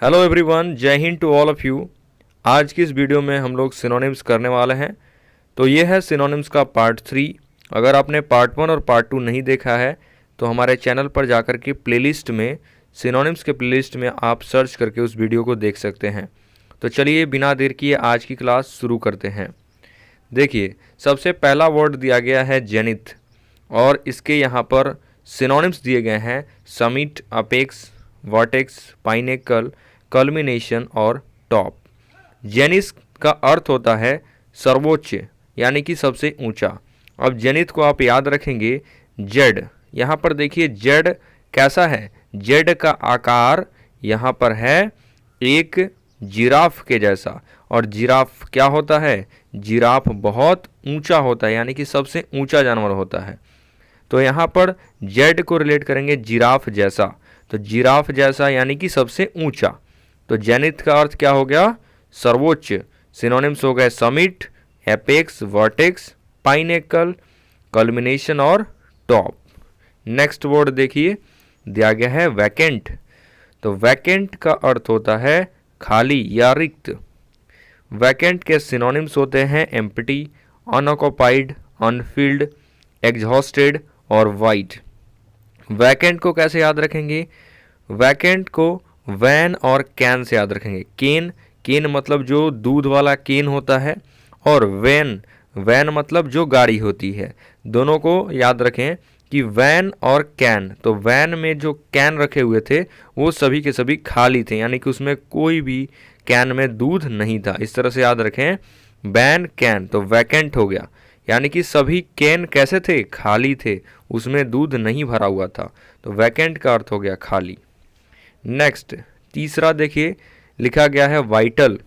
Hello everyone, जय हिंद to all of you. आज की इस वीडियो में हम लोग सिनोनिम्स करने वाले हैं। तो ये है सिनोनिम्स का पार्ट 3। अगर आपने पार्ट 1 और पार्ट 2 नहीं देखा है तो हमारे चैनल पर जाकर के प्लेलिस्ट में सिनोनिम्स के प्लेलिस्ट में आप सर्च करके उस वीडियो को देख सकते हैं। तो चलिए बिना देर किए आज की क्लास शुरू करते हैं। देखिए, सबसे पहला वर्ड दिया गया है जेनिथ और इसके यहाँ पर सिनोनिम्स दिए गए हैं समिट, अपेक्स, वर्टेक्स, पाइनेकल, कल्मिनेशन और टॉप। जेनिथ का अर्थ होता है सर्वोच्च यानी कि सबसे ऊंचा। अब जेनिथ को आप याद रखेंगे जेड। यहाँ पर देखिए जेड कैसा है, जेड का आकार यहाँ पर है एक जिराफ के जैसा। और जिराफ क्या होता है, जिराफ बहुत ऊंचा होता है यानी कि सबसे ऊंचा जानवर होता है। तो यहाँ पर जेड को रिलेट करेंगे जिराफ जैसा, तो जिराफ जैसा यानी कि सबसे ऊंचा। तो जेनिथ का अर्थ क्या हो गया, सर्वोच्च। सिनोनिम्स हो गए समिट, एपेक्स, वर्टेक्स, पाइनेकल, कल्मिनेशन और टॉप। नेक्स्ट वर्ड देखिए दिया गया है वैकेंट। तो वैकेंट का अर्थ होता है खाली या रिक्त। वैकेंट के सिनोनिम्स होते हैं एम्प्टी, अनऑक्युपाइड, अनफिल्ड, एग्जॉस्टेड और वाइड। वैकेंट को कैसे याद रखेंगे, वैकेंट को वैन और कैन से याद रखेंगे। केन, केन मतलब जो दूध वाला केन होता है, और वैन, वैन मतलब जो गाड़ी होती है। दोनों को याद रखें कि वैन और कैन। तो वैन में जो कैन रखे हुए थे वो सभी के सभी खाली थे यानी कि उसमें कोई भी कैन में दूध नहीं था। इस तरह से याद रखें वैन, कैन। तो वैकेंट हो गया यानी कि सभी कैन कैसे थे, खाली थे, उसमें दूध नहीं भरा हुआ था। तो वैकेंट का अर्थ हो गया खाली। नेक्स्ट तीसरा देखिए लिखा गया है वाइटल।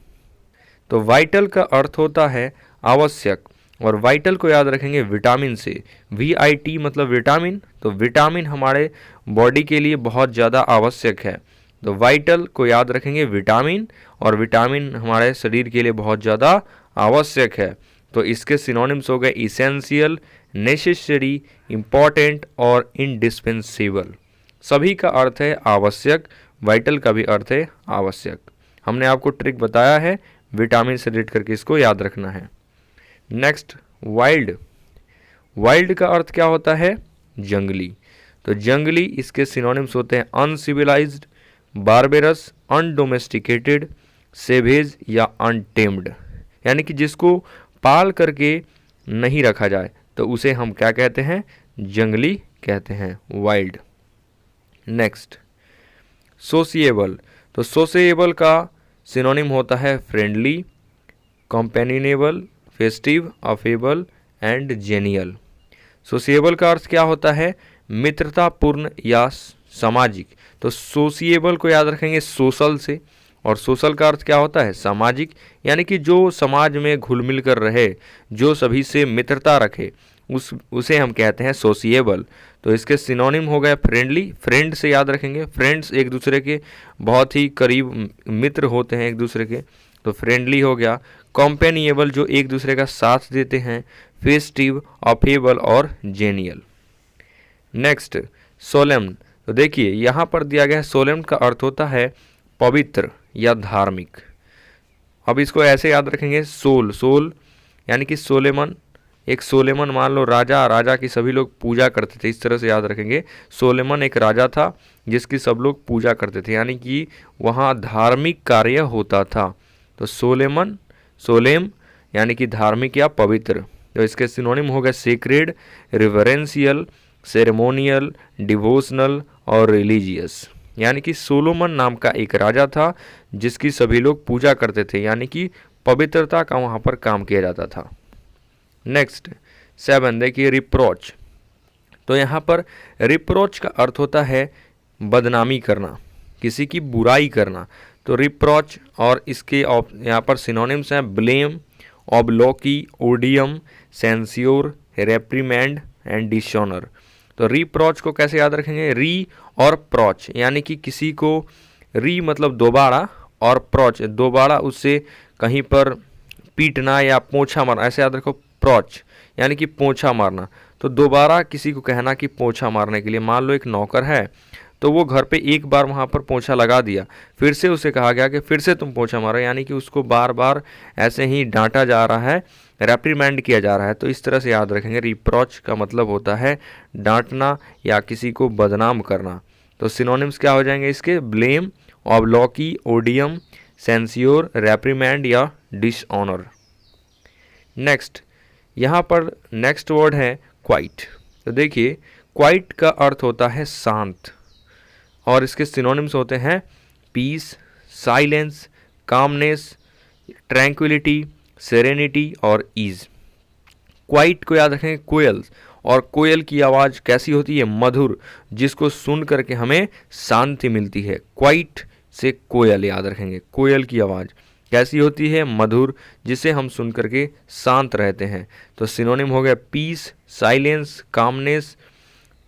तो वाइटल का अर्थ होता है आवश्यक, और वाइटल को याद रखेंगे विटामिन से। VIT मतलब विटामिन। तो विटामिन हमारे बॉडी के लिए बहुत ज़्यादा आवश्यक है। तो वाइटल को याद रखेंगे विटामिन, और विटामिन हमारे शरीर के लिए बहुत ज़्यादा आवश्यक है। तो इसके सिनोनिम्स हो गए इसेंशियल, नेसेसरी, इम्पॉर्टेंट और इंडिस्पेंसेबल। सभी का अर्थ है आवश्यक, वाइटल का भी अर्थ है आवश्यक। हमने आपको ट्रिक बताया है, विटामिन से रिलेट करके इसको याद रखना है। Next wild. वाइल्ड का अर्थ क्या होता है, जंगली। तो जंगली, इसके सिनोनिम्स होते हैं अनसिविलाइज्ड, बारबेरस, अनडोमेस्टिकेटेड, सेवेज या अनटेम्ड। यानी कि जिसको पाल करके नहीं रखा जाए तो उसे हम क्या कहते हैं, जंगली कहते हैं, वाइल्ड। Next sociable. तो सोशिएबल का सिनोनिम होता है friendly, companionable, festive, affable and genial. Sociable का अर्थ क्या होता है, मित्रतापूर्ण या सामाजिक। तो सोशिएबल को याद रखेंगे सोशल से, और सोशल का अर्थ क्या होता है, सामाजिक। यानी कि जो समाज में घुल मिल कर रहे, जो सभी से मित्रता रखे, उसे हम कहते हैं सोशिएबल। तो इसके सिनोनिम हो गए फ्रेंडली, फ्रेंड से याद रखेंगे, फ्रेंड्स एक दूसरे के बहुत ही करीब मित्र होते हैं एक दूसरे के, तो फ्रेंडली हो गया। कॉम्पेनिएबल जो एक दूसरे का साथ देते हैं, फेस्टिव, अफेबल और जेनियल। नेक्स्ट सोलेम्न। तो देखिए यहाँ पर दिया गया है सोलेम्न का अर्थ होता है पवित्र या धार्मिक। अब इसको ऐसे याद रखेंगे सोल, सोल यानी कि सोलेमन। एक सोलेमन मान लो राजा, राजा की सभी लोग पूजा करते थे, इस तरह से याद रखेंगे। सोलेमन एक राजा था जिसकी सब लोग पूजा करते थे, यानी कि वहाँ धार्मिक कार्य होता था। तो सोलेमन, सोलेम यानी कि धार्मिक या पवित्र। तो इसके सिनोनिम हो गए सेक्रेड, रिवरेंशियल, सेरेमोनियल, डिवोशनल और रिलीजियस। यानी कि सोलोमन नाम का एक राजा था जिसकी सभी लोग पूजा करते थे, यानी कि पवित्रता का वहाँ पर काम किया जाता था। नेक्स्ट 7 देखिए रिप्रोच। तो यहाँ पर रिप्रोच का अर्थ होता है बदनामी करना, किसी की बुराई करना। तो रिप्रोच और इसके यहाँ पर सिनोनिम्स हैं blame, obloquy, odium, censure, reprimand and dishonour. तो रिप्रोच को कैसे याद रखेंगे, री और प्रोच, यानी कि किसी को, री मतलब दोबारा और प्रोच दोबारा उससे कहीं पर पीटना या पोंछा मारना, ऐसे याद रखो। प्रोच यानी कि पोंछा मारना। तो दोबारा किसी को कहना कि पोंछा मारने के लिए, मान लो एक नौकर है तो वो घर पे एक बार वहाँ पर पोंछा लगा दिया, फिर से उसे कहा गया कि फिर से तुम पोंछा मारो, यानी कि उसको बार बार ऐसे ही डांटा जा रहा है, रेप्रीमेंड किया जा रहा है। तो इस तरह से याद रखेंगे, रिप्रोच का मतलब होता है डांटना या किसी को बदनाम करना। तो सिनोनिम्स क्या हो जाएंगे इसके, ब्लेम, ऑब्लॉकी, ओडियम, सेंसियोर, रेप्रीमेंड या डिसऑनर। नेक्स्ट, यहाँ पर नेक्स्ट वर्ड है क्वाइट। तो देखिए क्वाइट का अर्थ होता है शांत, और इसके सिनोनिम्स होते हैं peace, silence, calmness, tranquillity, serenity और ईज। क्वाइट को याद रखें कोयल, और कोयल की आवाज़ कैसी होती है, मधुर, जिसको सुन करके हमें शांति मिलती है। क्वाइट से कोयल याद रखेंगे, कोयल की आवाज़ कैसी होती है, मधुर, जिसे हम सुन करके शांत रहते हैं। तो सिनोनिम हो गया peace, silence, calmness,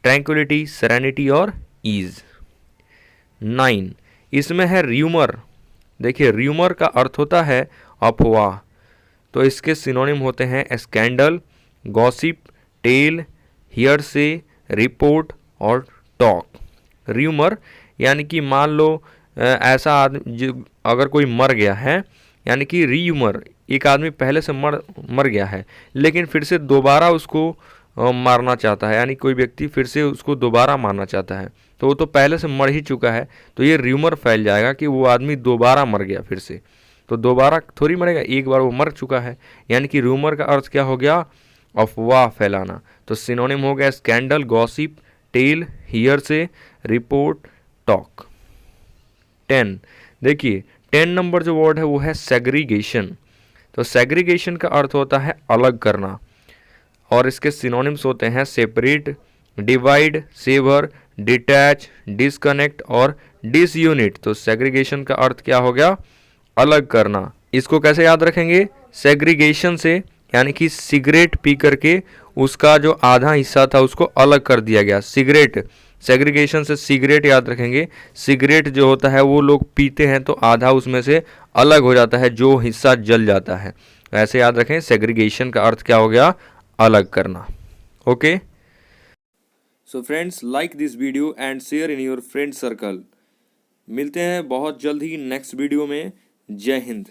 tranquillity, serenity और ईज। 9, इसमें है र्यूमर। देखिए र्यूमर का अर्थ होता है अफवाह। तो इसके सिनोनिम होते हैं scandal, gossip, tale, hearsay, report और टॉक। र्यूमर यानी कि मान लो ऐसा आदमी अगर कोई मर गया है, यानी कि रीयूमर, एक आदमी पहले से मर गया है लेकिन फिर से दोबारा उसको मारना चाहता है, यानी कोई व्यक्ति फिर से उसको दोबारा मारना चाहता है, तो वो तो पहले से मर ही चुका है, तो ये र्यूमर फैल जाएगा कि वो आदमी दोबारा मर गया फिर से। तो दोबारा थोड़ी मरेगा, एक बार वो मर चुका है, यानी कि र्यूमर का अर्थ क्या हो गया, अफवाह फैलाना। तो सिनोनिम हो गया scandal, gossip, tale, hearsay, report, talk. 10, देखिए 10 नंबर जो वर्ड है वो है सेग्रीगेशन। तो सेग्रीगेशन का अर्थ होता है अलग करना, और इसके सिनोनिम्स होते हैं separate, divide, sever, detach, disconnect और डिसयूनिट। तो सेग्रीगेशन का अर्थ क्या हो गया, अलग करना। इसको कैसे याद रखेंगे, सेग्रीगेशन से, यानी कि सिगरेट पी करके उसका जो आधा हिस्सा था उसको अलग कर दिया गया। सिगरेट, सेग्रीगेशन से सिगरेट याद रखेंगे, सिगरेट जो होता है वो लोग पीते हैं तो आधा उसमें से अलग हो जाता है, जो हिस्सा जल जाता है। ऐसे याद रखें, सेग्रीगेशन का अर्थ क्या हो गया, अलग करना। Okay, so friends, like this video and share in your friend circle. मिलते हैं बहुत जल्द ही नेक्स्ट वीडियो में। जय हिंद।